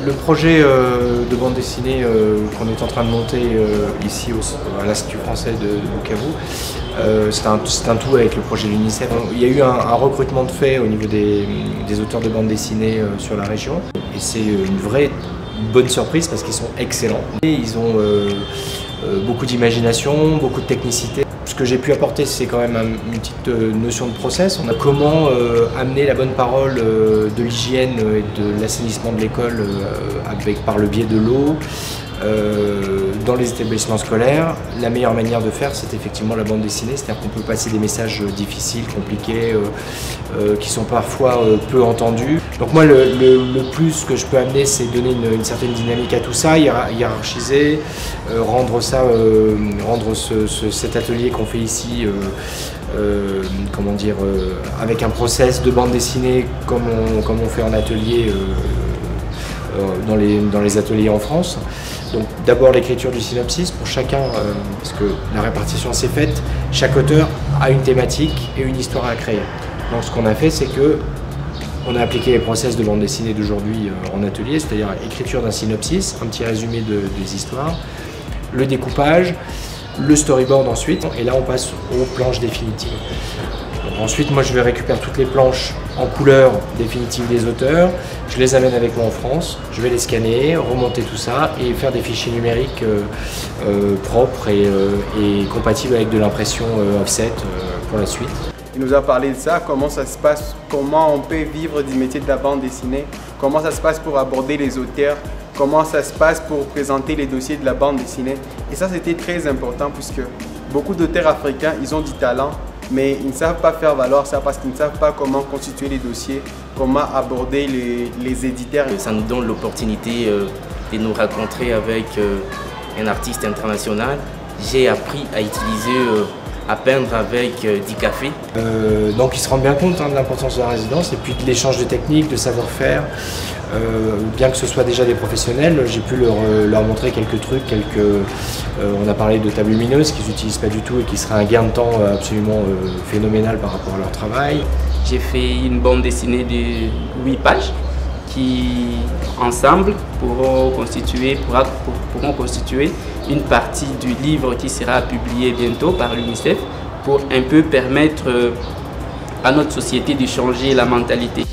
Le projet de bande dessinée qu'on est en train de monter ici à l'Institut français de Bukavu, c'est un tout avec le projet de l'UNICEF. Il y a eu un recrutement de fait au niveau des auteurs de bande dessinée sur la région et c'est une vraie bonne surprise parce qu'ils sont excellents. Et ils ont beaucoup d'imagination, beaucoup de technicité. Ce que j'ai pu apporter, c'est quand même une petite notion de process. On a comment amener la bonne parole de l'hygiène et de l'assainissement de l'école par le biais de l'eau dans les établissements scolaires. La meilleure manière de faire, c'est effectivement la bande dessinée, c'est-à-dire qu'on peut passer des messages difficiles, compliqués, qui sont parfois peu entendus. Donc moi, le plus que je peux amener, c'est donner une certaine dynamique à tout ça, hiérarchiser, rendre cet atelier qu'on fait ici, avec un process de bande dessinée comme on fait en atelier dans les ateliers en France. Donc d'abord l'écriture du synopsis pour chacun, parce que la répartition s'est faite, chaque auteur a une thématique et une histoire à créer. Donc ce qu'on a fait, c'est que on a appliqué les process de bande dessinée d'aujourd'hui en atelier, c'est-à-dire écriture d'un synopsis, un petit résumé des histoires, le découpage, le storyboard ensuite, et là on passe aux planches définitives. Donc ensuite, moi je vais récupérer toutes les planches en couleur définitive des auteurs, je les amène avec moi en France, je vais les scanner, remonter tout ça et faire des fichiers numériques propres et compatibles avec de l'impression offset pour la suite. Il nous a parlé de ça, comment ça se passe, comment on peut vivre du métier de la bande dessinée, comment ça se passe pour aborder les auteurs, comment ça se passe pour présenter les dossiers de la bande dessinée. Et ça, c'était très important puisque beaucoup d'auteurs africains, ils ont du talent, mais ils ne savent pas faire valoir ça parce qu'ils ne savent pas comment constituer les dossiers, comment aborder les éditeurs. Ça nous donne l'opportunité de nous rencontrer avec un artiste international. J'ai appris à utiliser, à peindre avec du café. Donc ils se rendent bien compte de l'importance de la résidence et puis de l'échange de techniques, de savoir-faire. Bien que ce soit déjà des professionnels, j'ai pu leur montrer quelques trucs, on a parlé de tables lumineuses qu'ils n'utilisent pas du tout et qui seraient un gain de temps absolument phénoménal par rapport à leur travail. J'ai fait une bande dessinée de 8 pages qui, ensemble, pourront constituer une partie du livre qui sera publié bientôt par l'UNICEF pour un peu permettre à notre société de changer la mentalité.